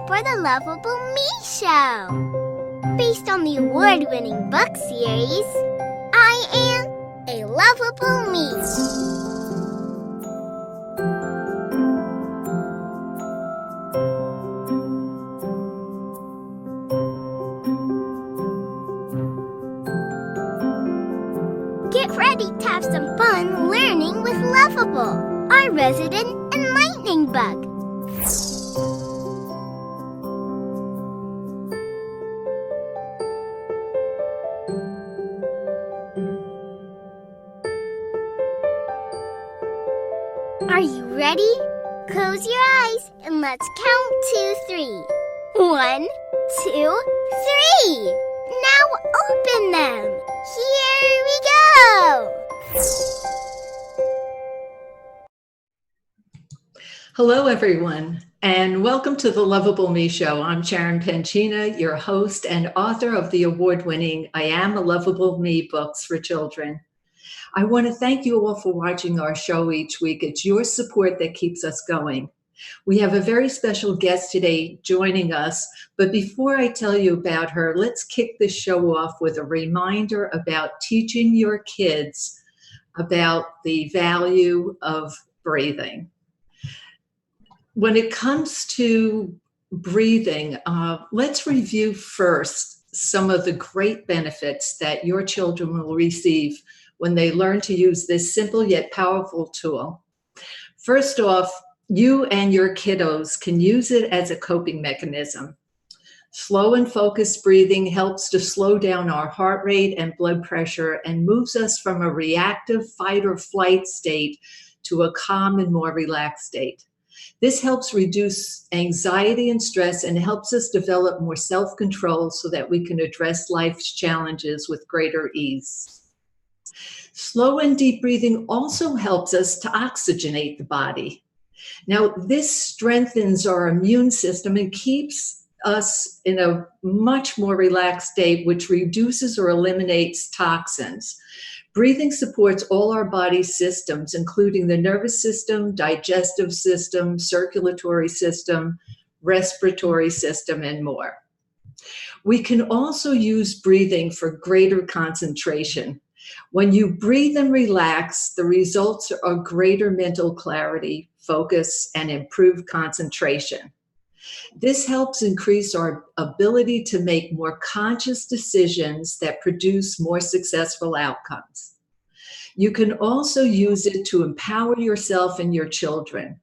for the Lovable Me Show. Based on the award-winning book series, I Am a Lovable Me. Get ready to have some fun learning with Lovable, our resident enlightening bug. Are you ready? Close your eyes and let's count to 3. 1, 2, 3. Now open them. Here we go. Hello, everyone, and welcome to the Lovable Me Show. I'm Sharon Penchina, your host and author of the award-winning I Am a Lovable Me books for children. I want to thank you all for watching our show each week. It's your support that keeps us going. We have a very special guest today joining us, but before I tell you about her, let's kick this show off with a reminder about teaching your kids about the value of breathing. When it comes to breathing, let's review first some of the great benefits that your children will receive when they learn to use this simple yet powerful tool. First off, you and your kiddos can use it as a coping mechanism. Slow and focused breathing helps to slow down our heart rate and blood pressure and moves us from a reactive fight or flight state to a calm and more relaxed state. This helps reduce anxiety and stress and helps us develop more self-control so that we can address life's challenges with greater ease. Slow and deep breathing also helps us to oxygenate the body. Now, this strengthens our immune system and keeps us in a much more relaxed state, which reduces or eliminates toxins. Breathing supports all our body systems, including the nervous system, digestive system, circulatory system, respiratory system, and more. We can also use breathing for greater concentration. When you breathe and relax, the results are greater mental clarity, focus, and improved concentration. This helps increase our ability to make more conscious decisions that produce more successful outcomes. You can also use it to empower yourself and your children.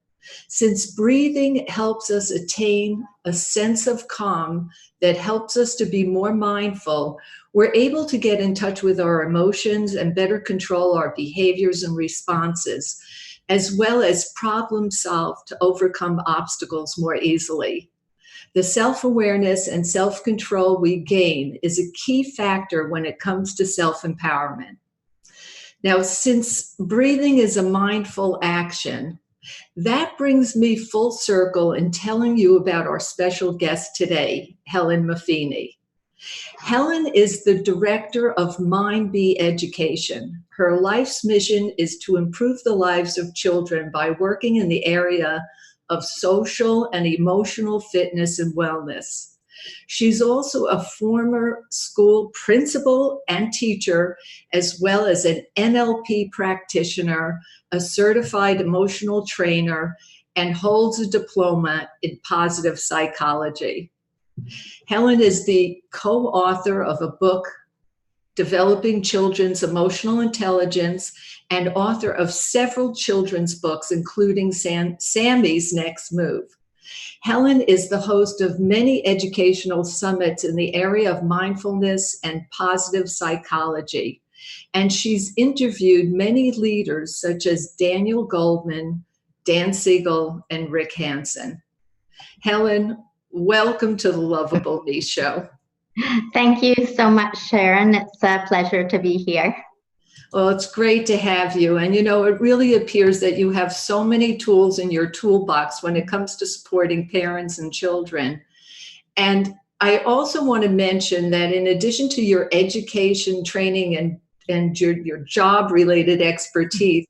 Since breathing helps us attain a sense of calm that helps us to be more mindful, we're able to get in touch with our emotions and better control our behaviors and responses, as well as problem solve to overcome obstacles more easily. The self-awareness and self-control we gain is a key factor when it comes to self-empowerment. Now, since breathing is a mindful action, that brings me full circle in telling you about our special guest today, Helen Maffini. Helen is the director of MindBe Education. Her life's mission is to improve the lives of children by working in the area of social and emotional fitness and wellness. She's also a former school principal and teacher, as well as an NLP practitioner, a certified emotional trainer, and holds a diploma in positive psychology. Helen is the co-author of a book, Developing Children's Emotional Intelligence, and author of several children's books, including Sammy's Next Move. Helen is the host of many educational summits in the area of mindfulness and positive psychology. And she's interviewed many leaders such as Daniel Goldman, Dan Siegel, and Rick Hansen. Helen, welcome to the Lovable Me Show. Thank you so much, Sharon. It's a pleasure to be here. Well, it's great to have you. And you know, it really appears that you have so many tools in your toolbox when it comes to supporting parents and children. And I also want to mention that in addition to your education, training, and your job-related expertise,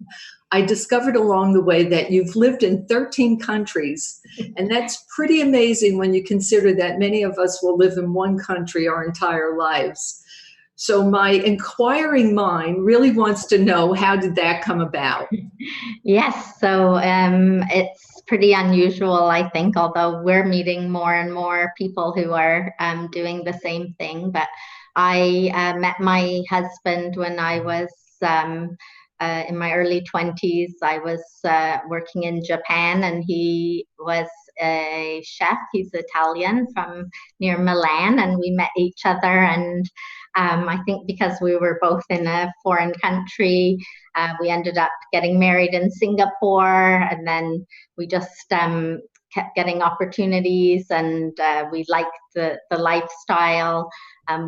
I discovered along the way that you've lived in 13 countries. And that's pretty amazing when you consider that many of us will live in one country our entire lives. So my inquiring mind really wants to know, how did that come about? Yes, so it's pretty unusual, I think, although we're meeting more and more people who are doing the same thing. But I met my husband when I was in my early 20s. I was working in Japan, and he was a chef. He's Italian from near Milan, and we met each other. And I think because we were both in a foreign country, we ended up getting married in Singapore, and then we just kept getting opportunities, and we liked the lifestyle.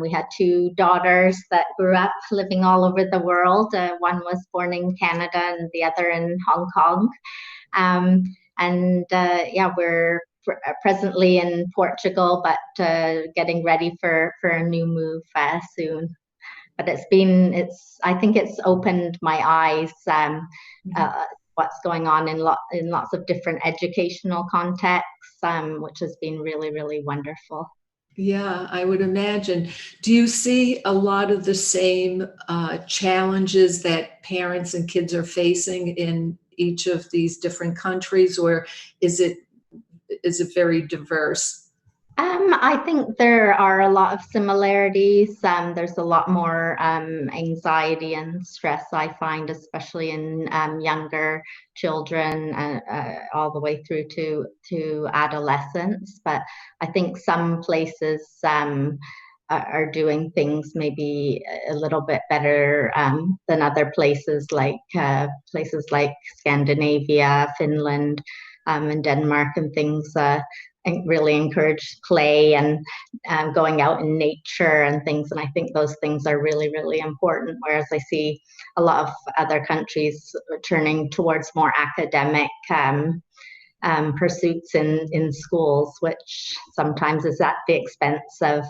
We had two daughters that grew up living all over the world. One was born in Canada and the other in Hong Kong. We're presently in Portugal, but getting ready for a new move soon. But I think it's opened my eyes, what's going on in lots of different educational contexts, which has been really, really wonderful. Yeah, I would imagine. Do you see a lot of the same challenges that parents and kids are facing in each of these different countries, or is it very diverse? I think there are a lot of similarities. There's a lot more anxiety and stress, I find, especially in younger children, all the way through to adolescence. But I think some places are doing things maybe a little bit better than other places like Scandinavia, Finland, and Denmark and things. Really encourage play and going out in nature and things. And I think those things are really, really important. Whereas I see a lot of other countries turning towards more academic pursuits in schools, which sometimes is at the expense of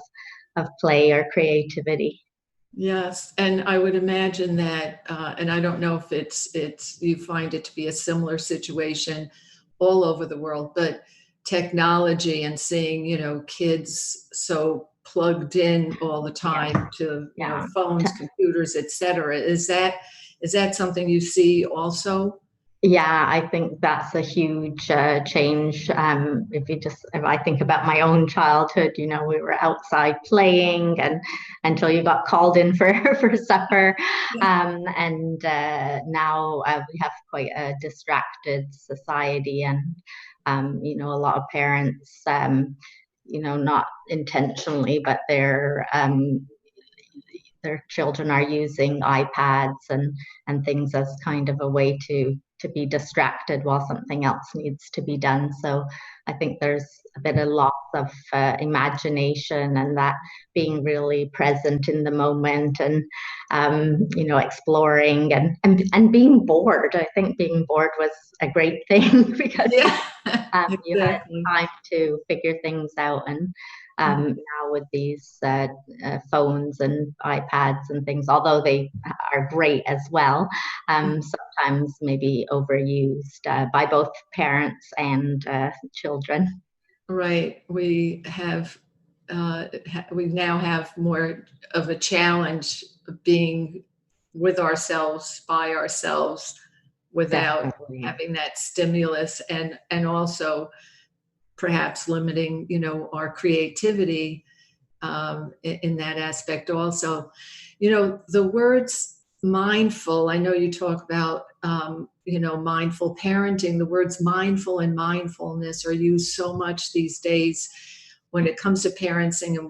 play or creativity. Yes, and I would imagine that, and I don't know if it's you find it to be a similar situation all over the world, but technology and seeing, kids so plugged in all the time to phones, computers, etc. Is that something you see also? Yeah, I think that's a huge change. If I think about my own childhood, we were outside playing and until you got called in for supper. And now we have quite a distracted society, and a lot of parents, not intentionally, but their children are using iPads and things as kind of a way to be distracted while something else needs to be done. So I think there's a bit of loss of imagination, and that being really present in the moment, and exploring and being bored. I think being bored was a great thing because exactly. you had time to figure things out. And now with these phones and iPads and things, although they are great as well, sometimes maybe overused by both parents and children. Right. We now have more of a challenge of being with ourselves, by ourselves, without having that stimulus, and also perhaps limiting, our creativity in that aspect also. The words mindful, I know you talk about, mindful parenting. The words mindful and mindfulness are used so much these days when it comes to parenting and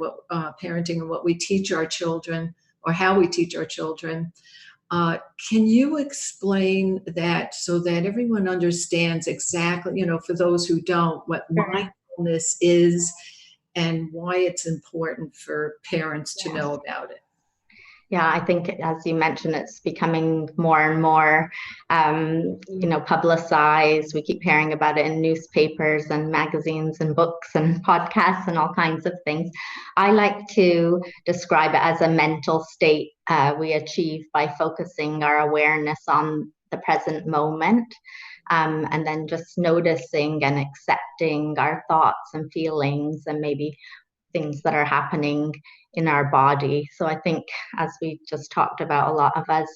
what we teach our children, or how we teach our children. Can you explain that so that everyone understands exactly, for those who don't, what mindfulness is and why it's important for parents to know about it? Yeah, I think, as you mentioned, it's becoming more and more, publicized. We keep hearing about it in newspapers and magazines and books and podcasts and all kinds of things. I like to describe it as a mental state we achieve by focusing our awareness on the present moment, and then just noticing and accepting our thoughts and feelings and maybe things that are happening in our body. So I think, as we just talked about, a lot of us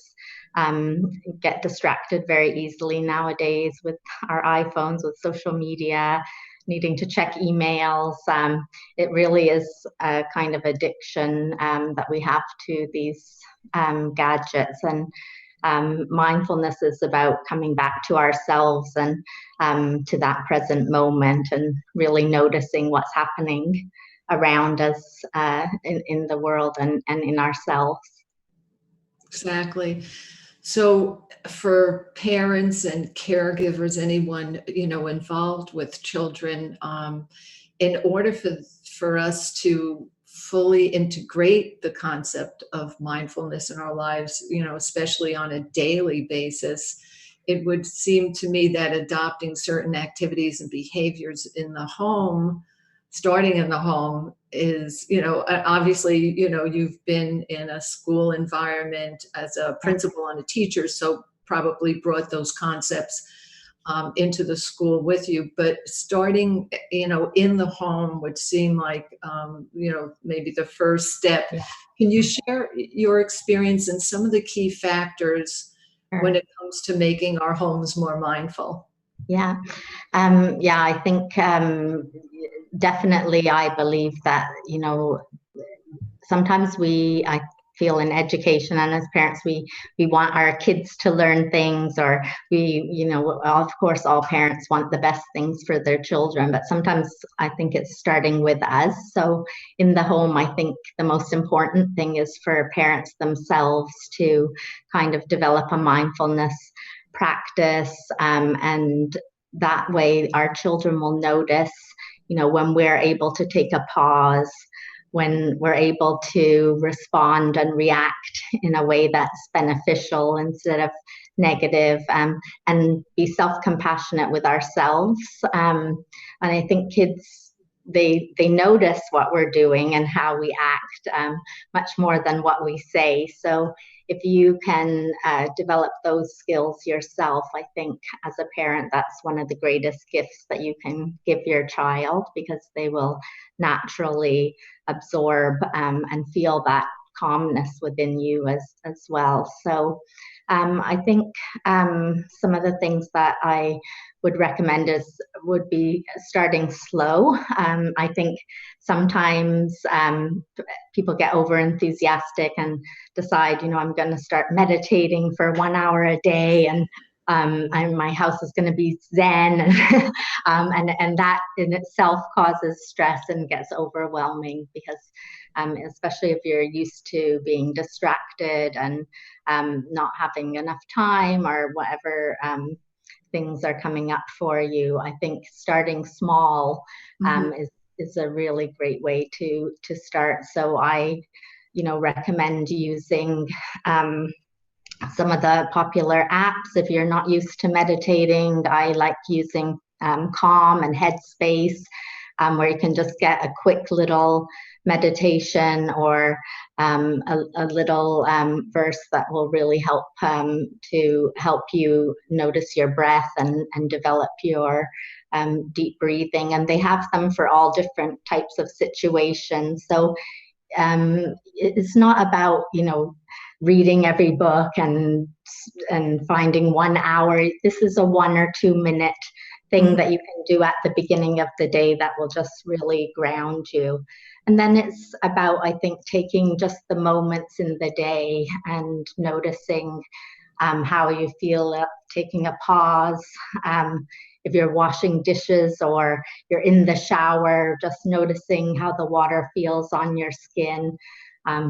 get distracted very easily nowadays with our iPhones, with social media, needing to check emails. It really is a kind of addiction that we have to these gadgets. And mindfulness is about coming back to ourselves and to that present moment and really noticing what's happening around us in the world and in ourselves. Exactly. So for parents and caregivers, anyone, involved with children, in order for us to fully integrate the concept of mindfulness in our lives, especially on a daily basis, it would seem to me that adopting certain activities and behaviors in the home, starting in the home, is, obviously, you've been in a school environment as a principal and a teacher, so probably brought those concepts into the school with you. But starting, in the home would seem like, maybe the first step. Yeah. Can you share your experience and some of the key factors when it comes to making our homes more mindful? Yeah. I think definitely I believe that, sometimes I feel in education and as parents, we want our kids to learn things, or of course, all parents want the best things for their children, but sometimes I think it's starting with us. So in the home, I think the most important thing is for parents themselves to kind of develop a mindfulness practice, and that way our children will notice, when we're able to take a pause, when we're able to respond and react in a way that's beneficial instead of negative, and be self-compassionate with ourselves. And I think kids, they notice what we're doing and how we act, much more than what we say. So if you can develop those skills yourself, I think as a parent, that's one of the greatest gifts that you can give your child, because they will naturally absorb and feel that calmness within you as well. So I think some of the things that I would recommend would be starting slow. I think sometimes people get over enthusiastic and decide, I'm going to start meditating for 1 hour a day, and my house is going to be zen, and that in itself causes stress and gets overwhelming, because especially if you're used to being distracted and not having enough time or whatever things are coming up for you. I think starting small is a really great way to start. So I recommend using some of the popular apps. If you're not used to meditating, I like using Calm and Headspace, where you can just get a quick little meditation or a little verse that will really help to help you notice your breath and develop your deep breathing. And they have them for all different types of situations. So it's not about, reading every book and finding 1 hour. This is a 1 or 2 minute thing that you can do at the beginning of the day that will just really ground you. And then it's about, I think, taking just the moments in the day and noticing how you feel, taking a pause. If you're washing dishes or you're in the shower, just noticing how the water feels on your skin,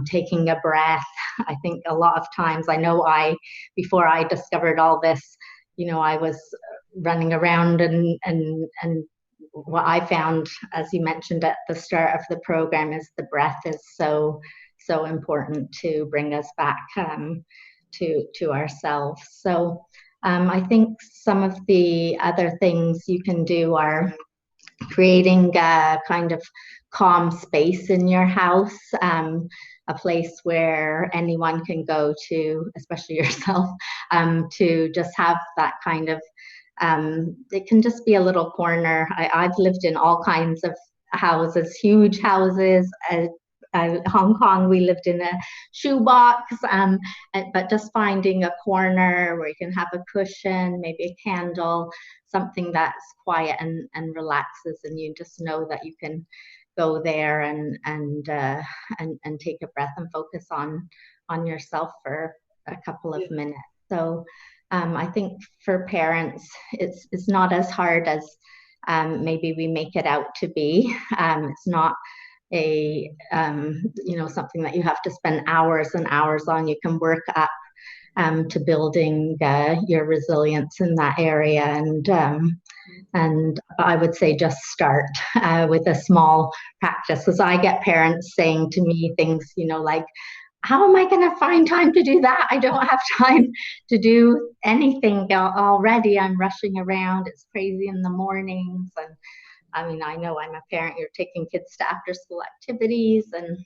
taking a breath. I think a lot of times, I know before I discovered all this, I was running around and what I found, as you mentioned at the start of the program, is the breath is so important to bring us back to ourselves. So I think some of the other things you can do are creating kind of calm space in your house, a place where anyone can go to, especially yourself, to just have that kind of, it can just be a little corner. I've lived in all kinds of houses, huge houses. Hong Kong, we lived in a shoebox, but just finding a corner where you can have a cushion, maybe a candle, something that's quiet and relaxes, and you just know that you can go there and take a breath and focus on yourself for a couple of minutes. So I think for parents, it's not as hard as maybe we make it out to be. It's not a something that you have to spend hours and hours on. You can work up to building your resilience in that area, and I would say just start with a small practice, because I get parents saying to me things, like, how am I going to find time to do that? I don't have time to do anything already. I'm rushing around. It's crazy in the mornings. And I mean, I know I'm a parent. You're taking kids to after school activities and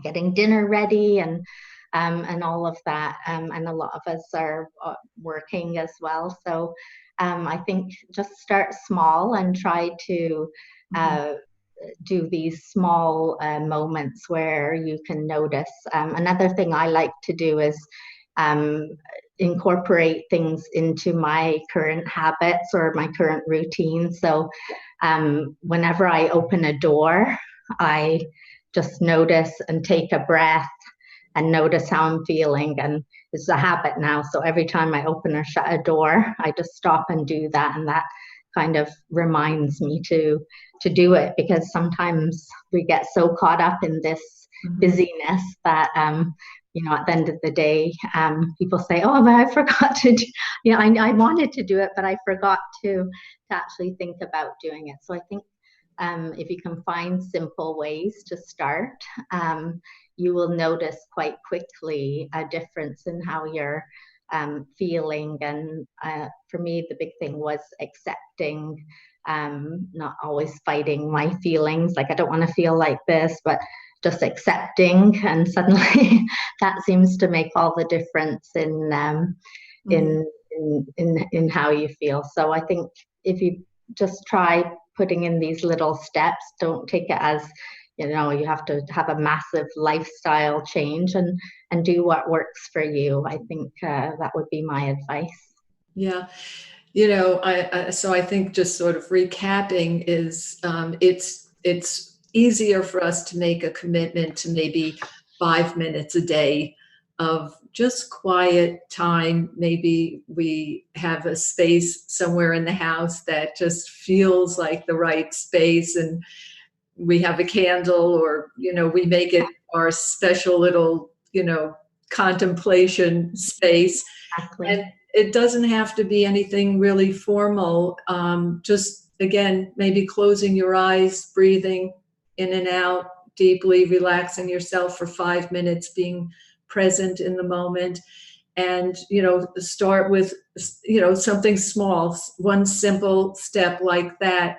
getting dinner ready and all of that. And a lot of us are working as well. So I think just start small and try to do these small moments where you can notice. Another thing I like to do is incorporate things into my current habits or my current routine. So whenever I open a door, I just notice and take a breath and notice how I'm feeling. And it's a habit now. So every time I open or shut a door, I just stop and do that. And that kind of reminds me to do it, because sometimes we get so caught up in this busyness that, at the end of the day, people say, oh, but I forgot to do, I wanted to do it, but I forgot to actually think about doing it. So I think if you can find simple ways to start, you will notice quite quickly a difference in how you're feeling. And for me, the big thing was accepting, not always fighting my feelings. Like, I don't want to feel like this, but just accepting. And suddenly that seems to make all the difference in how you feel. So I think if you just try putting in these little steps, don't take it as, you have to have a massive lifestyle change, and do what works for you. I think that would be my advice. Yeah. So I think just sort of recapping is it's easier for us to make a commitment to maybe 5 minutes a day of just quiet time. Maybe we have a space somewhere in the house that just feels like the right space, and we have a candle, or, we make it our special little, contemplation space. Exactly. And it doesn't have to be anything really formal. Just, again, maybe closing your eyes, breathing in and out deeply, relaxing yourself for 5 minutes, being present in the moment. And, start with, something small, one simple step like that.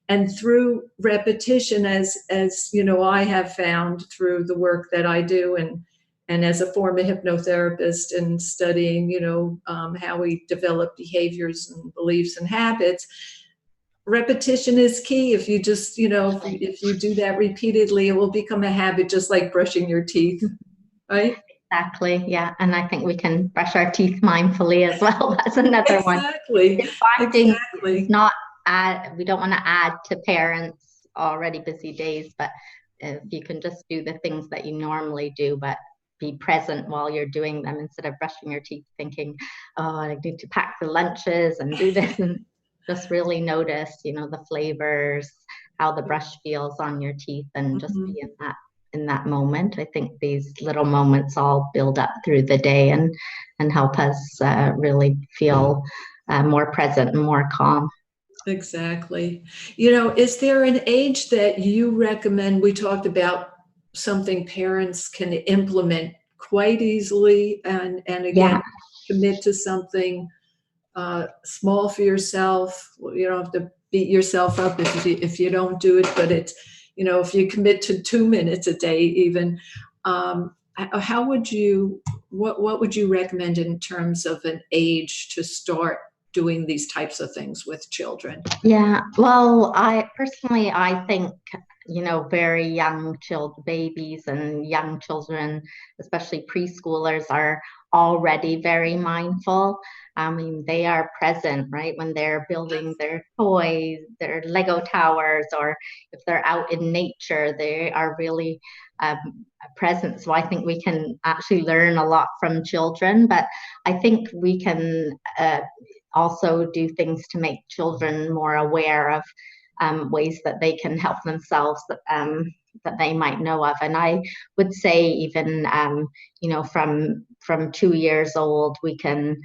And through repetition, as I have found through the work that I do, and as a former hypnotherapist and studying, how we develop behaviors and beliefs and habits, repetition is key. If you just, if you do that repeatedly, it will become a habit, just like brushing your teeth, right? Exactly. Yeah. And I think we can brush our teeth mindfully as well. That's another one. Exactly. It's not we don't want to add to parents' already busy days, but if you can just do the things that you normally do, but be present while you're doing them, instead of brushing your teeth thinking, oh, I need to pack the lunches and do this, and just really notice, the flavors, how the brush feels on your teeth, and just be in that moment. I think these little moments all build up through the day and help us really feel more present and more calm. Exactly. Is there an age that you recommend? We talked about something parents can implement quite easily, and again, commit to something small for yourself. You don't have to beat yourself up if you don't do it, but it's, if you commit to 2 minutes a day, even, how would you, what would you recommend in terms of an age to start doing these types of things with children? Yeah, well, I personally, I think, very young babies and young children, especially preschoolers, are already very mindful. I mean, they are present, right? When they're building their toys, their Lego towers, or if they're out in nature, they are really present. So I think we can actually learn a lot from children, but I think we can also do things to make children more aware of ways that they can help themselves, that they might know of. And I would say even from 2 years old, we can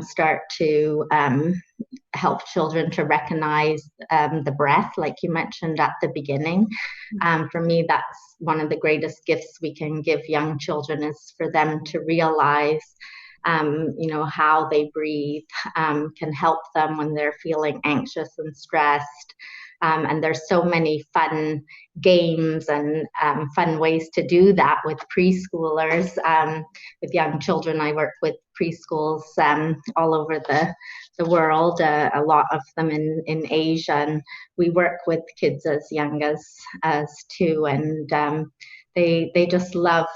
start to help children to recognize the breath, like you mentioned at the beginning. For me, that's one of the greatest gifts we can give young children, is for them to realize how they breathe can help them when they're feeling anxious and stressed. And there's so many fun games and fun ways to do that with preschoolers, with young children. I work with preschools all over the world, a lot of them in Asia, and we work with kids as young as 2, and they just love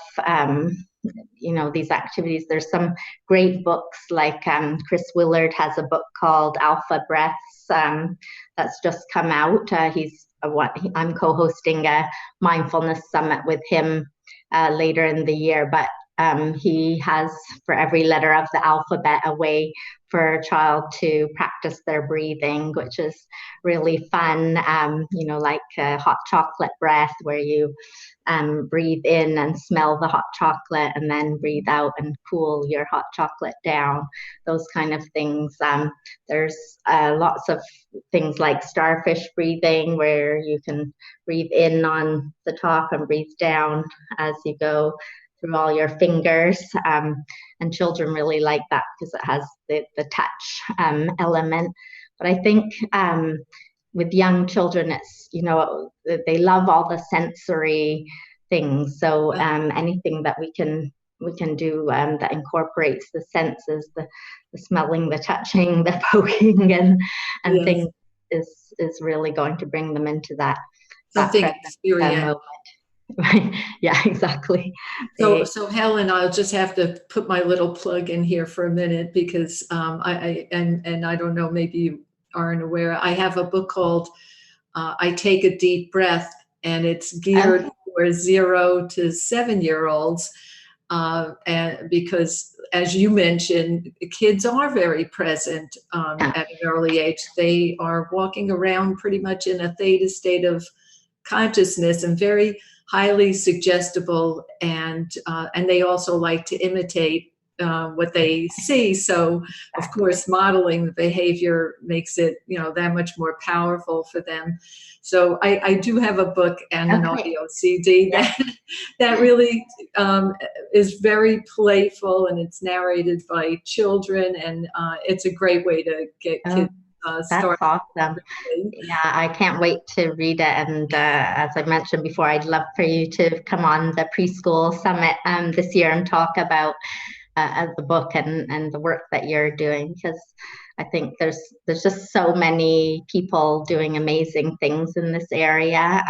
these activities. There's some great books, like Chris Willard has a book called Alpha Breaths that's just come out. I'm co-hosting a mindfulness summit with him later in the year, but he has, for every letter of the alphabet, a way for a child to practice their breathing, which is really fun. Like hot chocolate breath, where you breathe in and smell the hot chocolate, and then breathe out and cool your hot chocolate down, those kind of things. There's lots of things like starfish breathing, where you can breathe in on the top and breathe down as you go through all your fingers. And children really like that because it has the touch element. But I think with young children, it's, they love all the sensory things. So anything that we can do that incorporates the senses, the smelling, the touching, the poking, and yes, things is really going to bring them into that something present moment. Right. Yeah, exactly. So Helen, I'll just have to put my little plug in here for a minute, because I don't know, maybe you aren't aware, I have a book called I Take a Deep Breath, and it's geared for 0 to 7-year-olds. And because, as you mentioned, kids are very present at an early age. They are walking around pretty much in a theta state of consciousness, and very highly suggestible, and they also like to imitate what they see. So, of course, modeling the behavior makes it, that much more powerful for them. So I do have a book and an audio CD that really is very playful, and it's narrated by children, and it's a great way to get kids That's awesome. Yeah, I can't wait to read it. And as I mentioned before, I'd love for you to come on the preschool summit this year and talk about the book and the work that you're doing, because I think there's just so many people doing amazing things in this area,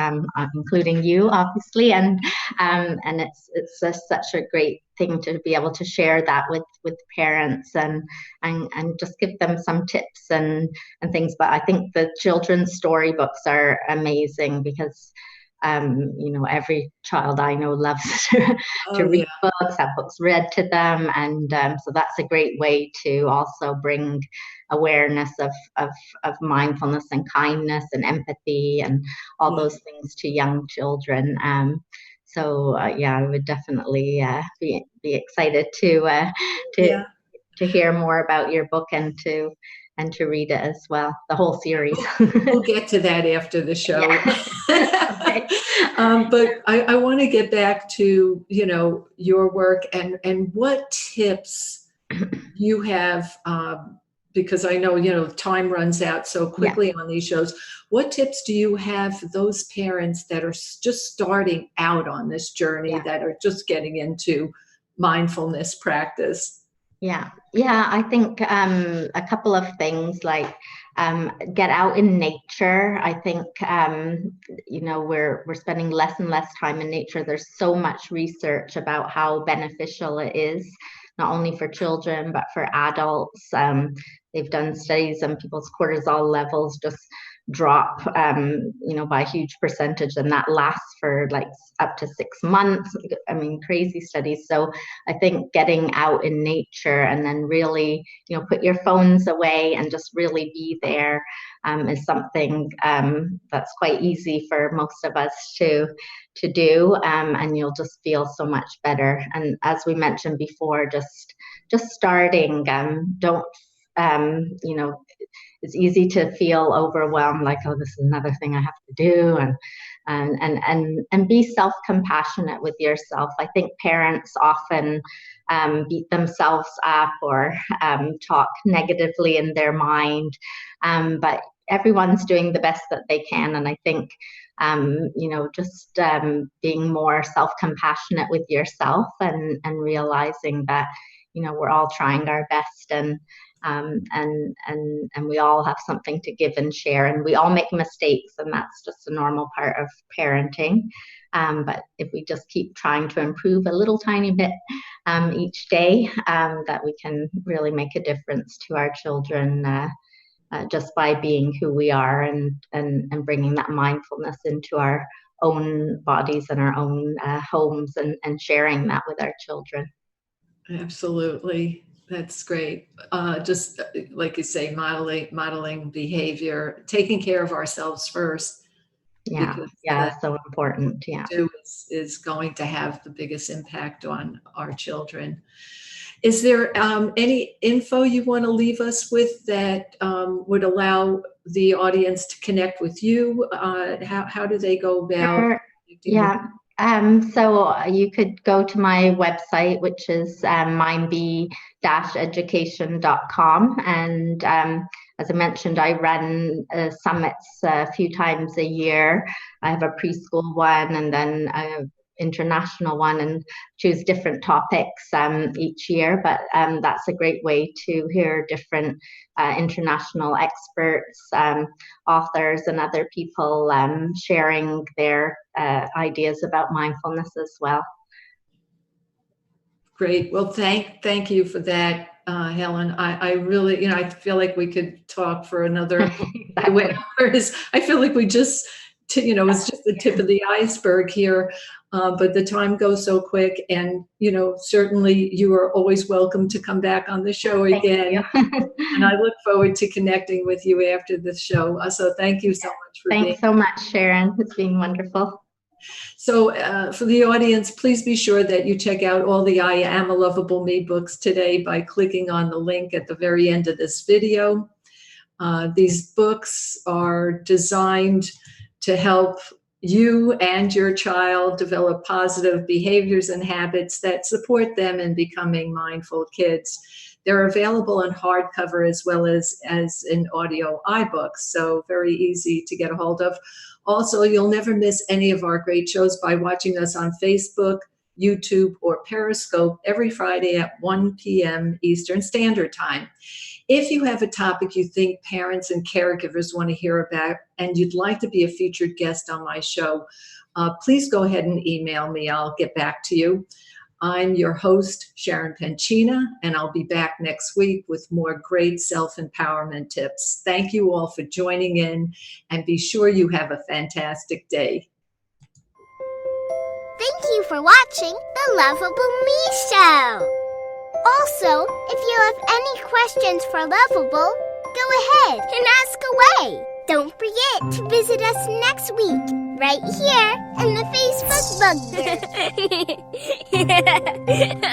including you, obviously, and it's just such a great thing to be able to share that with parents and just give them some tips and things. But I think the children's storybooks are amazing, because every child I know loves to read books, have books read to them, and so that's a great way to also bring awareness of mindfulness and kindness and empathy and all those things to young children. So I would definitely be excited to hear more about your book and to read it as well, the whole series. We'll get to that after the show. But I want to get back to, your work and what tips you have because I know, time runs out so quickly on these shows. What tips do you have for those parents that are just starting out on this journey, that are just getting into mindfulness practice? Yeah, I think a couple of things, like get out in nature. I think we're spending less and less time in nature. There's so much research about how beneficial it is, not only for children but for adults. They've done studies and people's cortisol levels just drop by a huge percentage, and that lasts for like up to 6 months. I mean, crazy studies. So I think getting out in nature and then really put your phones away and just really be there is something that's quite easy for most of us to do, and you'll just feel so much better. And as we mentioned before, just starting, don't it's easy to feel overwhelmed, like, oh, this is another thing I have to do, and be self-compassionate with yourself. I think parents often beat themselves up or talk negatively in their mind, but everyone's doing the best that they can. And I think just being more self-compassionate with yourself and realizing that we're all trying our best, and we all have something to give and share, and we all make mistakes, and that's just a normal part of parenting. But if we just keep trying to improve a little tiny bit each day, that we can really make a difference to our children just by being who we are, and bringing that mindfulness into our own bodies and our own homes, and sharing that with our children. Absolutely. That's great. Just like you say, modeling behavior, taking care of ourselves first. Yeah, so important. Yeah, is going to have the biggest impact on our children. Is there any info you want to leave us with that would allow the audience to connect with you? How do they go about? Sure. Yeah. So you could go to my website, which is mindbe-education.com. And as I mentioned, I run summits a few times a year. I have a preschool one, and then an international one, and choose different topics each year. But that's a great way to hear different international experts, authors, and other people sharing their ideas about mindfulness as well. Great. Well, thank you for that, Helen. I really, I feel like we could talk for another 2 hours. I feel like we just, it's just the tip of the iceberg here. But the time goes so quick, and certainly you are always welcome to come back on the show again. And I look forward to connecting with you after the show. So thank you so much for Thanks so much, Sharon. It's been wonderful. So for the audience, please be sure that you check out all the I Am a Lovable Me books today by clicking on the link at the very end of this video. These books are designed to help you and your child develop positive behaviors and habits that support them in becoming mindful kids. They're available in hardcover as well as in audio iBooks, so very easy to get a hold of. Also, you'll never miss any of our great shows by watching us on Facebook, YouTube, or Periscope every Friday at 1 p.m. Eastern Standard Time. If you have a topic you think parents and caregivers want to hear about, and you'd like to be a featured guest on my show, please go ahead and email me. I'll get back to you. I'm your host, Sharon Penchina, and I'll be back next week with more great self-empowerment tips. Thank you all for joining in, and be sure you have a fantastic day. Thank you for watching The Lovable Me Show. Also, if you have any questions for Lovable, go ahead and ask away. Don't forget to visit us next week, right here in the Facebook bugler.